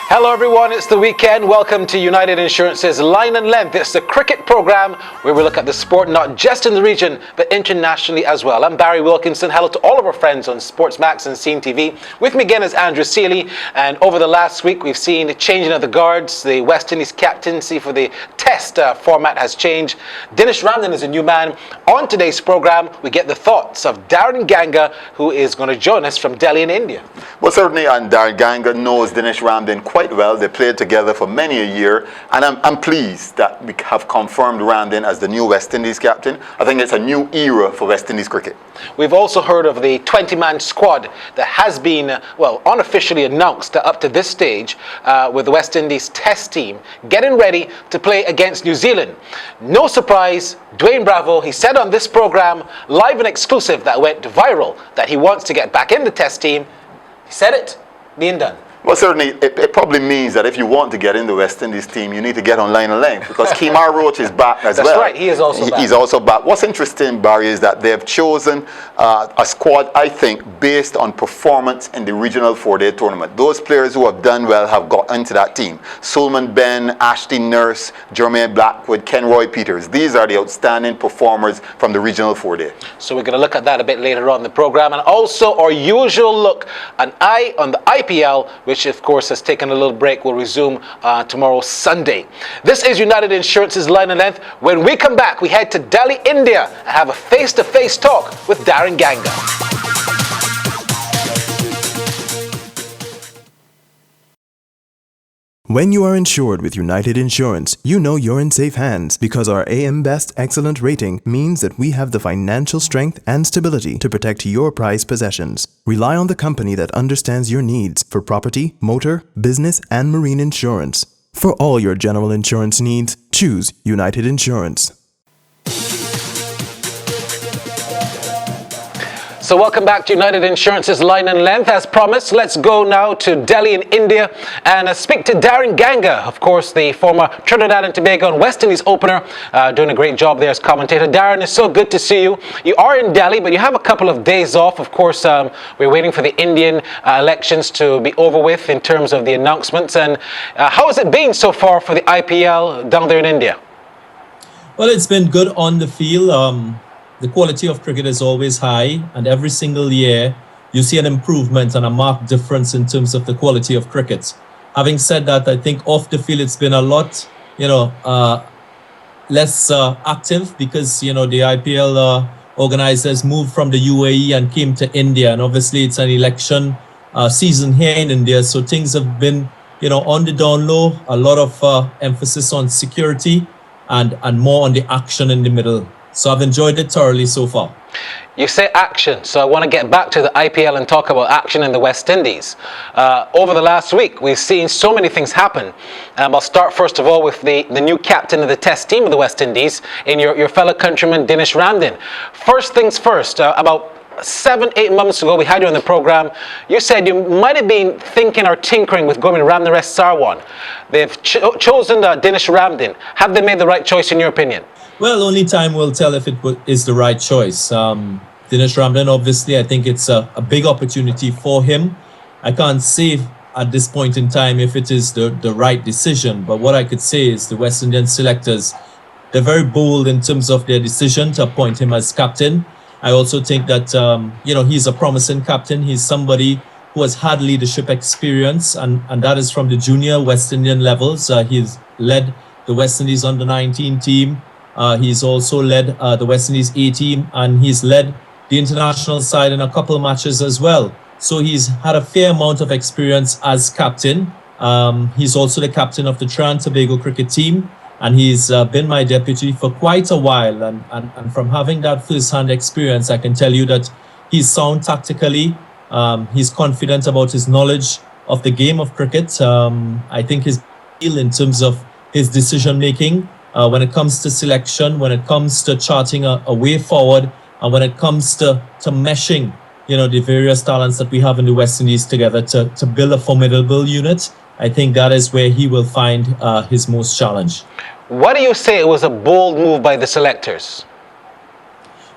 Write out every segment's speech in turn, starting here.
Hello everyone, it's the weekend. Welcome to United Insurance's Line and Length. It's the cricket program where we look at the sport not just in the region but internationally as well. I'm Barry Wilkinson. Hello to all of our friends on Sportsmax and Scene TV. With me again is Andrew Seeley, and over the last week we've seen the changing of the guards. The West Indies captaincy for the Test format has changed. Dinesh Ramdin is a new man. On today's program we get the thoughts of Daren Ganga, who is going to join us from Delhi in India. Well, certainly, and Daren Ganga knows Dinesh Ramdin quite well. They played together for many a year, and I'm pleased that we have confirmed Ramdin as the new West Indies captain. I think it's a new era for West Indies cricket. We've also heard of the 20-man squad that has been, unofficially announced up to this stage with the West Indies Test team getting ready to play against New Zealand. No surprise, Dwayne Bravo, he said on this program, live and exclusive, that went viral, that he wants to get back in the Test team. He said it, being done. Well, certainly, it probably means that if you want to get in the West Indies team, you need to get on Line and Length, because Kemar Roach is back as well. That's right, he is also back. He's also back. What's interesting, Barry, is that they've chosen a squad, I think, based on performance in the regional four-day tournament. Those players who have done well have got into that team. Sulman Ben, Ashley Nurse, Jermaine Blackwood, Ken Roy Peters. These are the outstanding performers from the regional four-day. So we're going to look at that a bit later on in the program, and also our usual look, an eye on the IPL, which of course has taken a little break, will resume tomorrow, Sunday. This is United Insurance's Line and Length. When we come back, we head to Delhi, India, and have a face-to-face talk with Daren Ganga. When you are insured with United Insurance, you know you're in safe hands, because our AM Best Excellent rating means that we have the financial strength and stability to protect your prized possessions. Rely on the company that understands your needs for property, motor, business, and marine insurance. For all your general insurance needs, choose United Insurance. So welcome back to United Insurance's Line and Length. As promised, let's go now to Delhi in India and speak to Daren Ganga, of course, the former Trinidad and Tobago and West Indies opener, doing a great job there as commentator. Daren, it's so good to see you. You are in Delhi, but you have a couple of days off. Of course, we're waiting for the Indian elections to be over with in terms of the announcements. And how has it been so far for the IPL down there in India? Well, it's been good on the field. The quality of cricket is always high, and every single year you see an improvement and a marked difference in terms of the quality of cricket. Having said that, I think off the field it's been a lot, less active, because the IPL organizers moved from the UAE and came to India, and obviously it's an election season here in India, so things have been on the down low. A lot of emphasis on security and more on the action in the middle. So I've enjoyed it thoroughly so far. You say action, so I want to get back to the IPL and talk about action in the West Indies. Over the last week, we've seen so many things happen. I'll start first of all with the new captain of the Test team of the West Indies, in your fellow countryman Dinesh Ramdin. First things first, about 7-8 months ago, we had you on the program. You said you might have been thinking or tinkering with going to Ramnaresh Sarwan. They've chosen Dinesh Ramdin. Have they made the right choice in your opinion? Well, only time will tell if it is the right choice. Dinesh Ramdin, obviously, I think it's a big opportunity for him. I can't say at this point in time if it is the right decision, but what I could say is the West Indian selectors, they're very bold in terms of their decision to appoint him as captain. I also think that, he's a promising captain. He's somebody who has had leadership experience, and that is from the junior West Indian levels. He's led the West Indies under-19 team. He's also led the West Indies A team, and he's led the international side in a couple of matches as well. So he's had a fair amount of experience as captain. He's also the captain of the Trinidad and Tobago cricket team, and he's been my deputy for quite a while. And from having that first-hand experience, I can tell you that he's sound tactically. He's confident about his knowledge of the game of cricket. I think his skill in terms of his decision-making, when it comes to selection, when it comes to charting a way forward, and when it comes to meshing, the various talents that we have in the West Indies together to build a formidable unit, I think that is where he will find his most challenge. Why do you say it was a bold move by the selectors?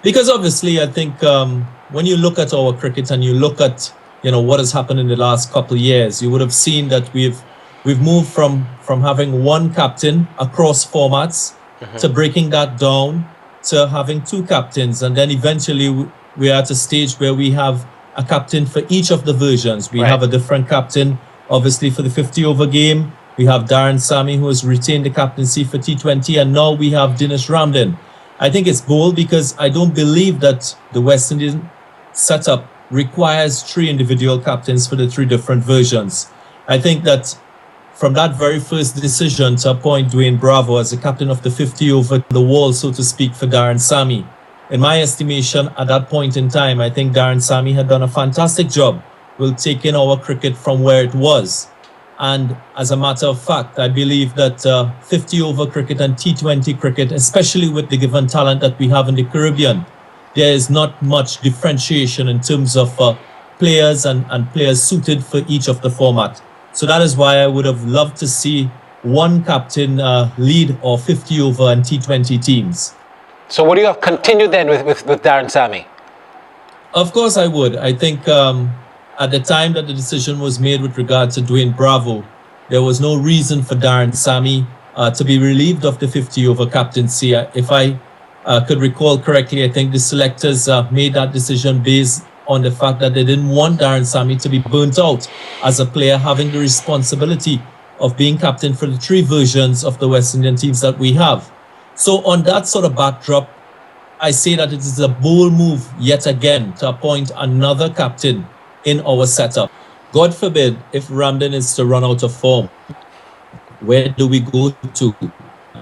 Because obviously, I think when you look at our cricket and you look at what has happened in the last couple of years, you would have seen that we've we've moved from having one captain across formats to breaking that down to having two captains, and then eventually we're at a stage where we have a captain for each of the versions. We have a different captain, obviously, for the 50 over game. We have Daren Sami, who has retained the captaincy for T20, and now we have Dinesh Ramdin. I think it's bold because I don't believe that the West Indian setup requires 3 individual captains for the 3 different versions. I think that from that very first decision to appoint Dwayne Bravo as the captain of the 50 over the wall, so to speak, for Daren Sami, in my estimation, at that point in time, I think Daren Sami had done a fantastic job with taking our cricket from where it was. And as a matter of fact, I believe that 50 over cricket and T20 cricket, especially with the given talent that we have in the Caribbean, there is not much differentiation in terms of players and players suited for each of the format. So that is why I would have loved to see one captain lead our 50 over and T20 teams. So would you have continued then with Daren Sami? Of course I would. I think at the time that the decision was made with regard to Dwayne Bravo, there was no reason for Daren Sami to be relieved of the 50 over captaincy. If I could recall correctly, I think the selectors made that decision based on the fact that they didn't want Daren Sami to be burnt out as a player having the responsibility of being captain for the 3 versions of the West Indian teams that we have. So on that sort of backdrop, I say that it is a bold move yet again to appoint another captain in our setup. God forbid if Ramdin is to run out of form, where do we go to?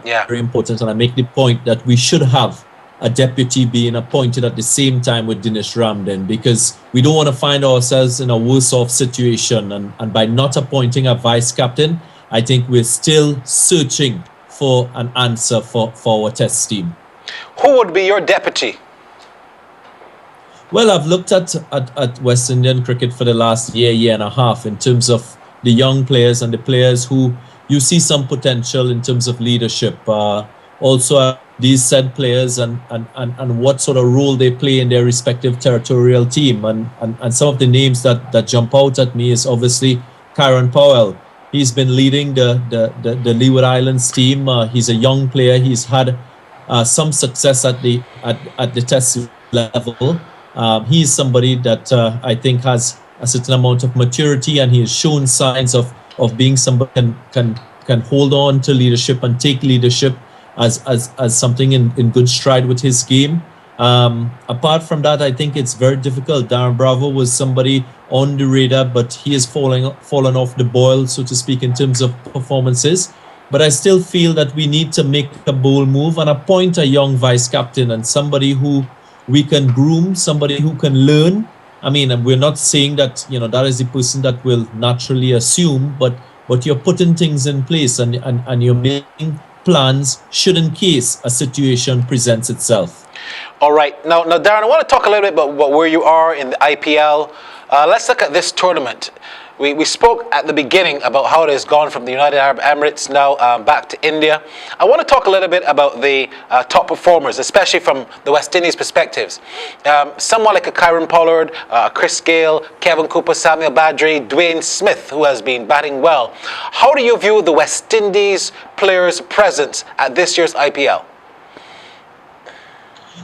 Yeah. Very important, and I make the point that we should have a deputy being appointed at the same time with Dinesh Ramdin, because we don't want to find ourselves in a worse off situation, and by not appointing a vice captain, I think we're still searching for an answer for our test team. Who would be your deputy? Well, I've looked at West Indian cricket for the last year and a half in terms of the young players and the players who you see some potential in terms of leadership. Also, these said players and what sort of role they play in their respective territorial team. And some of the names that jump out at me is obviously Kyron Powell. He's been leading the Leeward Islands team. He's a young player. He's had some success at the test level. He's somebody that I think has a certain amount of maturity, and he has shown signs of being somebody can hold on to leadership and take leadership as something in good stride with his game. Apart from that, I think it's very difficult. Daren Bravo was somebody on the radar, but he is fallen off the boil, so to speak, in terms of performances. But I still feel that we need to make a bold move and appoint a young vice captain and somebody who we can groom, somebody who can learn. I mean, we're not saying that, that is the person that will naturally assume, but you're putting things in place and you're making plans should in case a situation presents itself. All right. Now, Daren, I want to talk a little bit about where you are in the IPL. Let's look at this tournament. We spoke at the beginning about how it has gone from the United Arab Emirates now back to India. I want to talk a little bit about the top performers, especially from the West Indies perspectives. Someone like a Kyron Pollard, Chris Gale, Kevin Cooper, Samuel Badri, Dwayne Smith, who has been batting well. How do you view the West Indies players' presence at this year's IPL?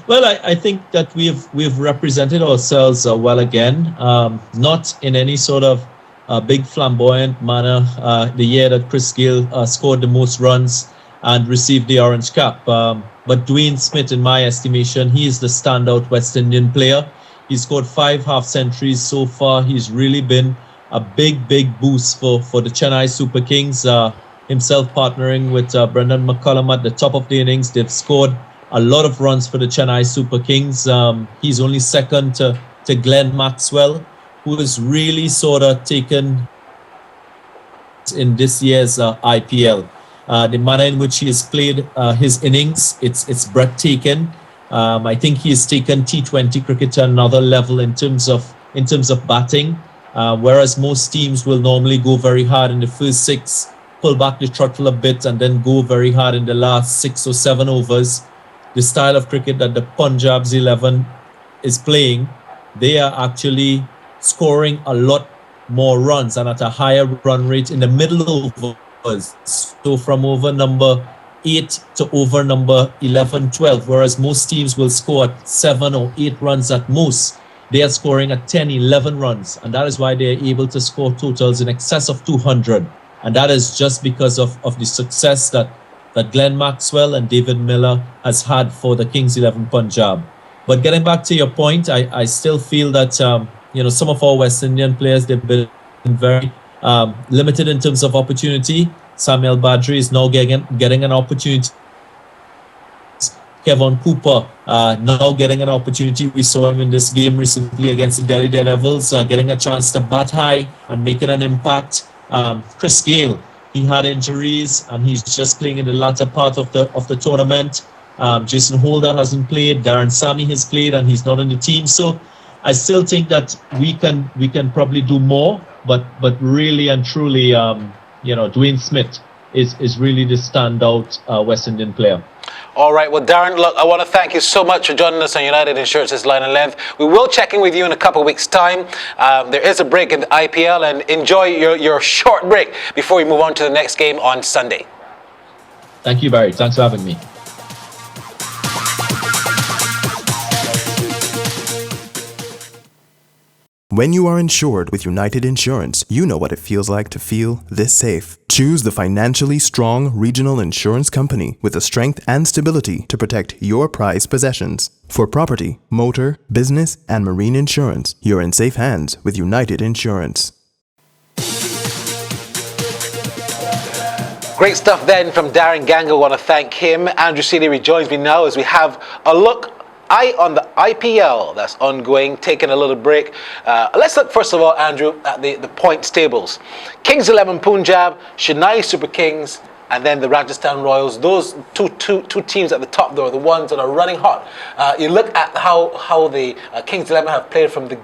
Well, I think that we've represented ourselves well again, not in any sort of big flamboyant manner. The year that Chris Gale scored the most runs and received the orange cap. But Dwayne Smith, in my estimation, he is the standout West Indian player. He's scored 5 half centuries so far. He's really been a big boost for the Chennai Super Kings. Himself partnering with Brendan McCullum at the top of the innings. They've scored a lot of runs for the Chennai Super Kings. He's only second to Glenn Maxwell, who has really sort of taken in this year's IPL. The manner in which he has played his innings, it's breathtaking. I think he has taken T20 cricket to another level in terms of batting, whereas most teams will normally go very hard in the first 6, pull back the throttle a bit, and then go very hard in the last 6 or 7 overs. The style of cricket that the Punjab's 11 is playing, they are actually scoring a lot more runs and at a higher run rate in the middle overs. So from over number 8 to over number 11, 12, whereas most teams will score at 7 or 8 runs at most. They are scoring at 10, 11 runs, and that is why they are able to score totals in excess of 200. And that is just because of the success that Glenn Maxwell and David Miller has had for the Kings 11 Punjab. But getting back to your point, I still feel that some of our West Indian players, they've been very limited in terms of opportunity. Samuel Badri is now getting an opportunity. Kevin Cooper now getting an opportunity. We saw him in this game recently against the Delhi Daredevils, getting a chance to bat high and making an impact. Chris Gale, he had injuries and he's just playing in the latter part of the tournament. Jason Holder hasn't played. Darren Sammy has played and he's not in the team. So I still think that we can probably do more. But really and truly, Dwayne Smith is really the standout West Indian player. All right, well, Daren, look, I want to thank you so much for joining us on United Insurance's Line and Length. We will check in with you in a couple of weeks' time. There is a break in the IPL, and enjoy your short break before we move on to the next game on Sunday. Thank you, Barry. Thanks for having me. When you are insured with United Insurance, you know what it feels like to feel this safe. Choose the financially strong regional insurance company with the strength and stability to protect your prized possessions. For property, motor, business, and marine insurance, you're in safe hands with United Insurance. Great stuff then from Daren Ganga. I want to thank him. Andrew Seeley rejoins me now as we have a look on the IPL that's ongoing, taking a little break. Let's look first of all, Andrew, at the points tables. Kings 11 Punjab, Chennai Super Kings, and then the Rajasthan Royals. Those two teams at the top, though, are the ones that are running hot. You look at how the Kings 11 have played from the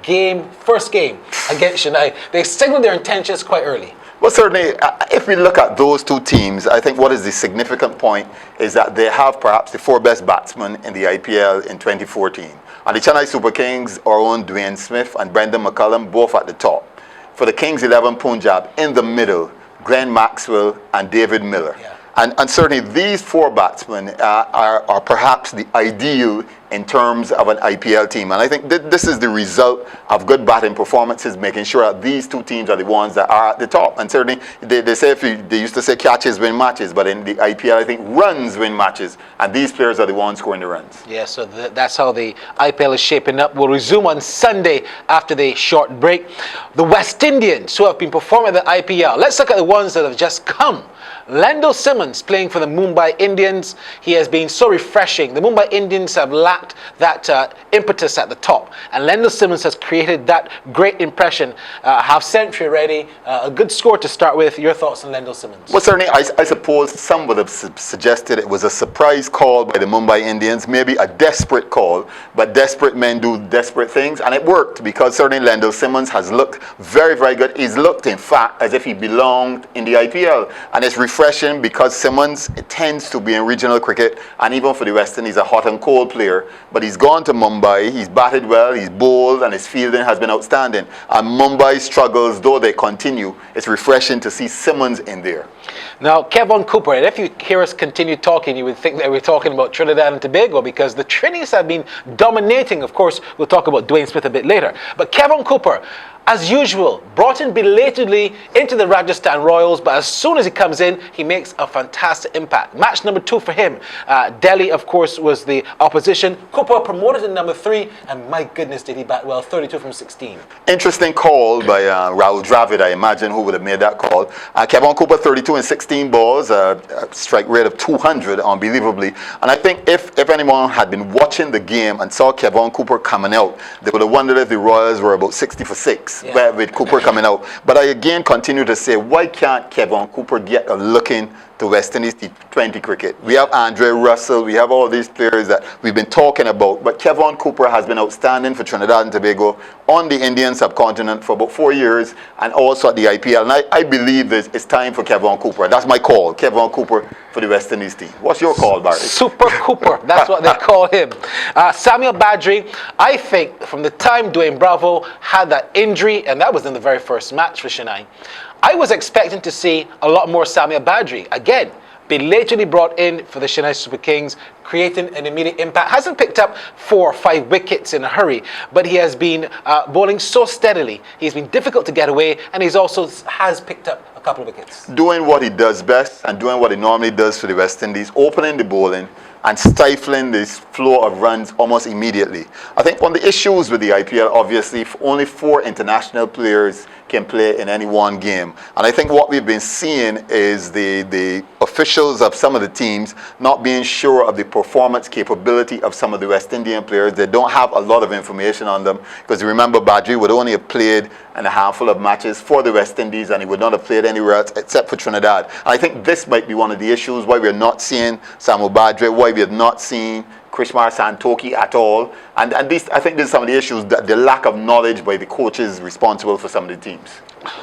first game against Chennai. They signaled their intentions quite early. Well, certainly, if we look at those two teams, I think what is the significant point is that they have perhaps the 4 best batsmen in the IPL in 2014. And the Chennai Super Kings, our own Dwayne Smith and Brendan McCullum, both at the top. For the Kings 11 Punjab, in the middle, Glenn Maxwell and David Miller. Yeah. And certainly these 4 batsmen are perhaps the ideal in terms of an IPL team. And I think this is the result of good batting performances, making sure that these 2 teams are the ones that are at the top. And certainly they say, they used to say catches win matches, but in the IPL I think runs win matches. And these players are the ones scoring the runs. Yeah, so that's how the IPL is shaping up. We'll resume on Sunday after the short break. The West Indians who have been performing at the IPL. Let's look at the ones that have just come. Lendl Simmons playing for the Mumbai Indians. He has been so refreshing. The Mumbai Indians have lacked that impetus at the top. And Lendl Simmons has created that great impression. Half century already. A good score to start with. Your thoughts on Lendl Simmons? Well, certainly, I suppose some would have suggested it was a surprise call by the Mumbai Indians. Maybe a desperate call. But desperate men do desperate things. And it worked because certainly Lendl Simmons has looked very, very good. He's looked, in fact, as if he belonged in the IPL. And it's refreshing because Simmons tends to be in regional cricket, and even for the West Indies, a hot and cold player. But he's gone to Mumbai, he's batted well, he's bowled, and his fielding has been outstanding. And Mumbai struggles, though they continue. It's refreshing to see Simmons in there. Now, Kevin Cooper, and if you hear us continue talking, you would think that we're talking about Trinidad and Tobago because the Trinis have been dominating. Of course, we'll talk about Dwayne Smith a bit later. But Kevin Cooper, as usual, brought in belatedly into the Rajasthan Royals, but as soon as he comes in, he makes a fantastic impact. Match number 2 for him. Delhi, of course, was the opposition. Cooper promoted in number 3, and my goodness, did he bat well, 32 from 16. Interesting call by Rahul Dravid, I imagine, who would have made that call. Kevin Cooper, 32 and 16 balls, a strike rate of 200, unbelievably. And I think if anyone had been watching the game and saw Kevin Cooper coming out, they would have wondered if the Royals were about 60 for 6. Yeah. With Cooper coming out. But I again continue to say, why can't Kevin Cooper get a look in to West Indies T20 cricket. We have Andre Russell, we have all these players that we've been talking about, but Kevon Cooper has been outstanding for Trinidad and Tobago on the Indian subcontinent for about 4 years, and also at the IPL. And I believe that it's time for Kevon Cooper. That's my call, Kevon Cooper for the West Indies team. What's your call, Barry? Super Cooper, that's what they call him. Samuel Badri, I think from the time Dwayne Bravo had that injury, and that was in the very first match for Chennai, I was expecting to see a lot more Samuel Badri. Again, belatedly brought in for the Chennai Super Kings, creating an immediate impact. Hasn't picked up 4 or 5 wickets in a hurry, but he has been bowling so steadily. He's been difficult to get away, and he's also has picked up a couple of wickets. Doing what he does best and doing what he normally does for the West Indies, opening the bowling and stifling this flow of runs almost immediately. I think one of the issues with the IPL, obviously, only 4 international players can play in any one game. And I think what we've been seeing is the officials of some of the teams not being sure of the performance capability of some of the West Indian players. They don't have a lot of information on them, because remember, Badri would only have played in a handful of matches for the West Indies, and he would not have played anywhere else except for Trinidad. And I think this might be one of the issues why we're not seeing Samuel Badri, why we have not seen Krishmar Santoki at all. And this, I think this is some of the issues, that the lack of knowledge by the coaches responsible for some of the teams.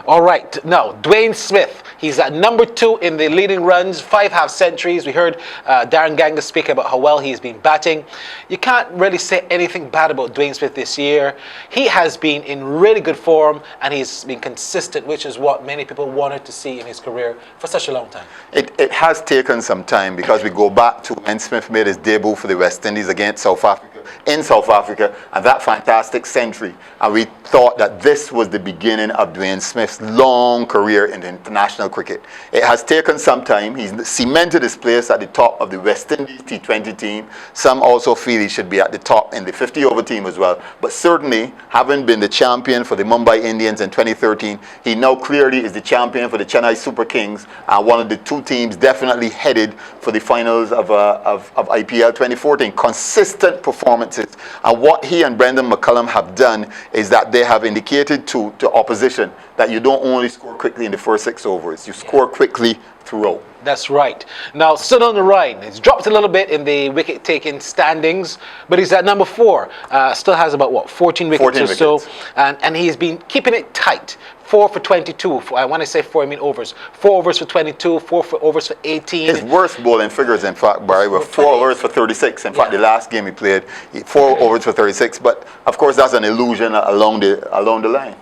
All right, now Dwayne Smith, he's at number 2 in the leading runs, 5 half centuries. We heard Daren Ganga speak about how well he's been batting. You can't really say anything bad about Dwayne Smith this year. He has been in really good form, and he's been consistent, which is what many people wanted to see in his career for such a long time. It has taken some time, because we go back to when Smith made his debut for the West Indies against South Africa, in South Africa, and that fantastic century. And we thought that this was the beginning of Dwayne Smith's long career in international cricket. It has taken some time. He's cemented his place at the top of the West Indies T20 team. Some also feel he should be at the top in the 50-over team as well. But certainly, having been the champion for the Mumbai Indians in 2013, he now clearly is the champion for the Chennai Super Kings, and one of the 2 teams definitely headed for the finals of IPL 2014. Consistent performances. And what he and Brendan McCullum have done is that they have indicated to opposition that you don't only score quickly in the first 6 overs, you score quickly throughout. That's right. Now, still on the ride. He's dropped a little bit in the wicket-taking standings, but he's at number 4. Still has about, 14 wickets or so. And he's been keeping it tight. 4 for 22. When I say 4, I mean overs. 4 overs for 22, 4 overs for 18. His worst bowling figures, in fact, Barry, were 4 overs for 36. In fact, the last game he played, 4 overs for 36. But, of course, that's an illusion along the line.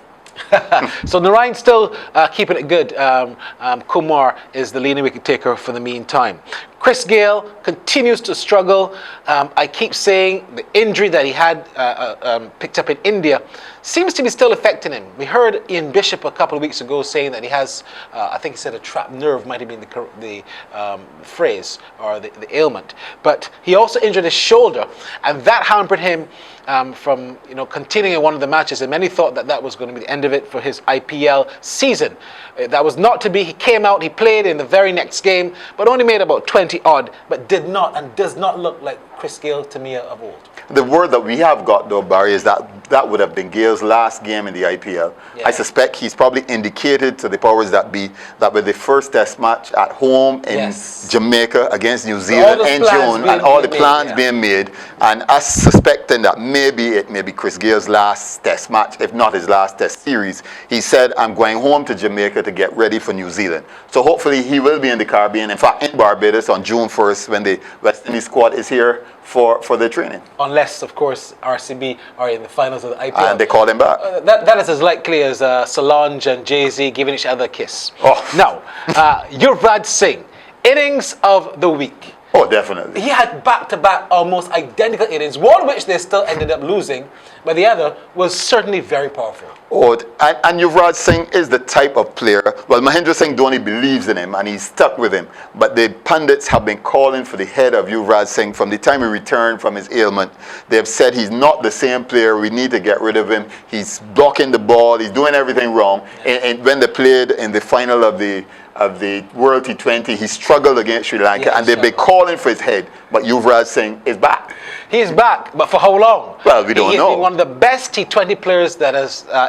So Narayan still keeping it good. Kumar is the leading wicket taker for the meantime. Chris Gayle continues to struggle. I keep saying the injury that he had picked up in India seems to be still affecting him. We heard Ian Bishop a couple of weeks ago saying that he has, I think he said a trapped nerve might have been the phrase or the ailment. But he also injured his shoulder, and that hampered him from continuing one of the matches, and many thought that was going to be the end of it for his IPL season. That was not to be. He came out, he played in the very next game, but only made about 20 odd, but did not and does not look like Chris Gayle to me of old. The word that we have got, though, Barry, is that would have been Gale's last game in the IPL. Yeah. I suspect he's probably indicated to the powers that be that with the first test match at home in Jamaica against New Zealand in June, and all the plans being made, and us suspecting that maybe it may be Chris Gale's last test match, if not his last test series. He said, I'm going home to Jamaica to get ready for New Zealand. So hopefully he will be in the Caribbean, in fact in Barbados on June 1st when the West Indies squad is here for their training. Unless, of course, RCB are in the finals of the IPL. And they call him back. That is as likely as Solange and Jay-Z giving each other a kiss. Oh. Now, Yuvraj Singh, innings of the week. Oh, definitely. He had back-to-back almost identical innings, one which they still ended up losing, but the other was certainly very powerful. Oh, and Yuvraj Singh is the type of player, well, Mahendra Singh Dhoni believes in him and he's stuck with him, but the pundits have been calling for the head of Yuvraj Singh from the time he returned from his ailment. They have said he's not the same player, we need to get rid of him, he's blocking the ball, he's doing everything wrong. And when they played in the final of the World T20, he struggled against Sri Lanka, and they've been calling for his head, but Yuvraj Singh is back. He's back, but for how long? Well, we don't He's know. been one of the best T20 players that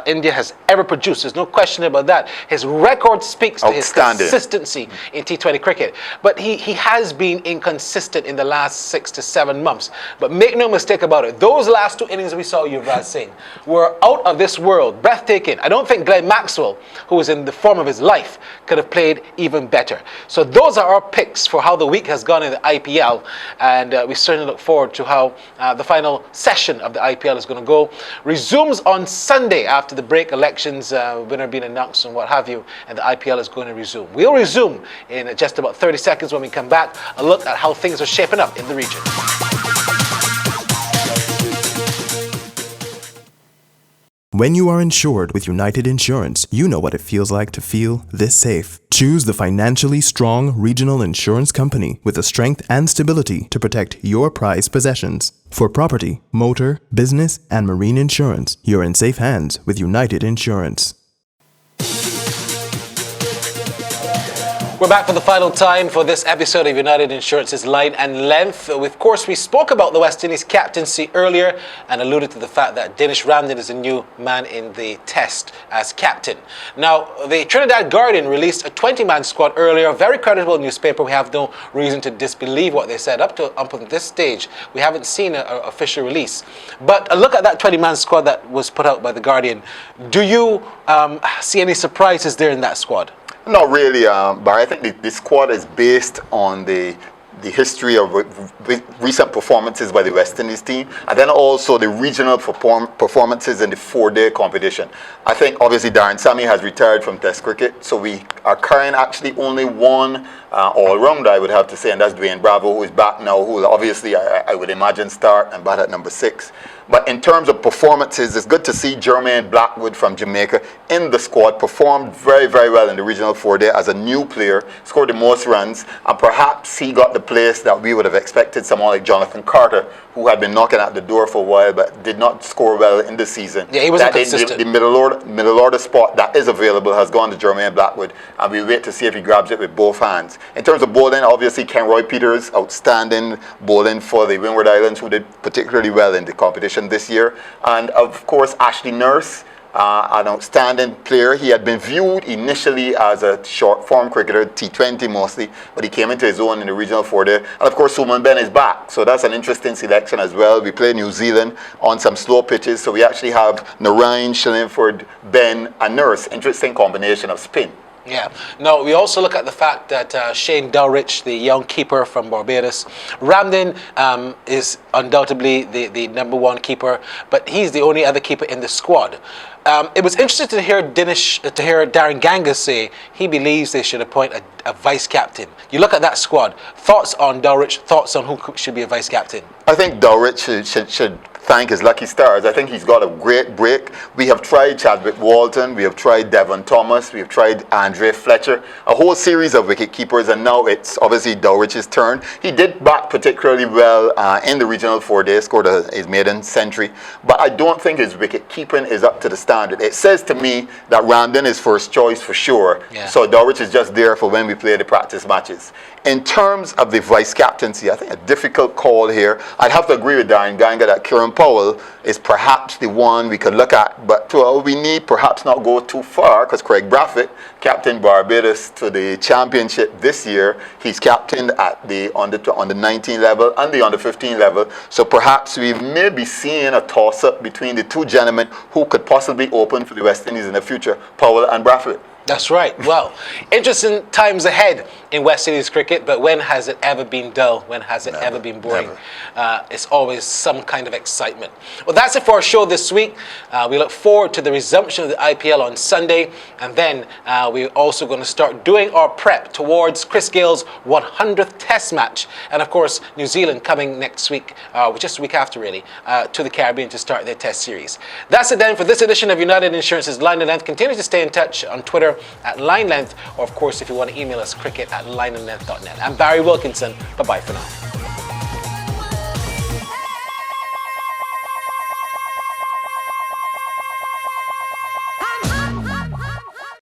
India has ever produced. There's no question about that. His record speaks to his consistency in T20 cricket. But he has been inconsistent in the last 6 to 7 months. But make no mistake about it, those last 2 innings we saw Yuvraj Singh were out of this world, breathtaking. I don't think Glenn Maxwell, who was in the form of his life, could have played even better. So those are our picks for how the week has gone in the IPL. And we certainly look forward to how the final session of the IPL is going to go. Resumes on Sunday after the break, elections, winner being announced and what have you, and the IPL is going to resume. We'll resume in just about 30 seconds when we come back, a look at how things are shaping up in the region. When you are insured with United Insurance, you know what it feels like to feel this safe. Choose the financially strong regional insurance company with the strength and stability to protect your prized possessions. For property, motor, business, and marine insurance, you're in safe hands with United Insurance. We're back for the final time for this episode of United Insurance's Line and Length. Of course, we spoke about the West Indies captaincy earlier and alluded to the fact that Dinesh Ramdin is a new man in the test as captain. Now, the Trinidad Guardian released a 20-man squad earlier, a very credible newspaper. We have no reason to disbelieve what they said. Up to this stage, we haven't seen an official release. But a look at that 20-man squad that was put out by the Guardian. Do you see any surprises there in that squad? Not really, but I think the squad is based on the history of recent performances by the West Indies team, and then also the regional performances in the 4-day competition. I think obviously Darren Sammy has retired from Test cricket, so we are carrying actually only one all-rounder, I would have to say, and that's Dwayne Bravo, who is back now, who will obviously, I would imagine, start and bat at number 6. But in terms of performances, it's good to see Jermaine Blackwood from Jamaica in the squad, performed very, very well in the regional 4-day as a new player, scored the most runs, and perhaps he got the place that we would have expected someone like Jonathan Carter, who had been knocking at the door for a while but did not score well in the season. Yeah, he wasn't consistent. The middle order spot that is available has gone to Jermaine Blackwood, and we wait to see if he grabs it with both hands. In terms of bowling, obviously Ken Roy Peters, outstanding bowling for the Windward Islands, who did particularly well in the competition this year. And of course, Ashley Nurse, an outstanding player. He had been viewed initially as a short-form cricketer, T20 mostly, but he came into his own in the regional 4-day. And of course, Suman Ben is back, so that's an interesting selection as well. We play New Zealand on some slow pitches, so we actually have Narayan, Shillingford, Ben, and Nurse. Interesting combination of spin. Yeah. No, we also look at the fact that Shane Dulrich, the young keeper from Barbados, Ramdin is undoubtedly the number one keeper, but he's the only other keeper in the squad. It was interesting to hear Daren Ganga say he believes they should appoint a vice captain. You look at that squad. Thoughts on Dulrich? Thoughts on who should be a vice captain? I think Dulrich should thank his lucky stars. I think he's got a great break. We have tried Chadwick Walton, we have tried Devon Thomas, we have tried Andre Fletcher, a whole series of wicket keepers, and now it's obviously Dulrich's turn. He did bat particularly well in the regional 4-day, scored his maiden century, but I don't think his wicket keeping is up to the standard. It says to me that Ramdin is first choice for sure, so Dulrich is just there for when we play the practice matches. In terms of the vice captaincy, I think a difficult call here. I'd have to agree with Daren Ganga that Kieran Powell is perhaps the one we could look at, but we need perhaps not go too far, because Craig Brathwaite captained Barbados to the championship this year. He's captained at the under 19 level and the under 15 level, so perhaps we may be seeing a toss-up between the two gentlemen who could possibly open for the West Indies in the future, Powell and Brathwaite. That's right. Well, interesting times ahead in West Indies cricket, but when has it ever been dull? When has it ever been boring? It's always some kind of excitement. Well, that's it for our show this week. We look forward to the resumption of the IPL on Sunday, and then we're also going to start doing our prep towards Chris Gayle's 100th Test match, and of course, New Zealand coming next week, just a week after really, to the Caribbean to start their Test series. That's it then for this edition of United Insurance's Line and Length. Continue to stay in touch on Twitter at Line Length, or of course if you want to email us, cricket@lineandlength.net. I'm Barry Wilkinson. Bye-bye for now.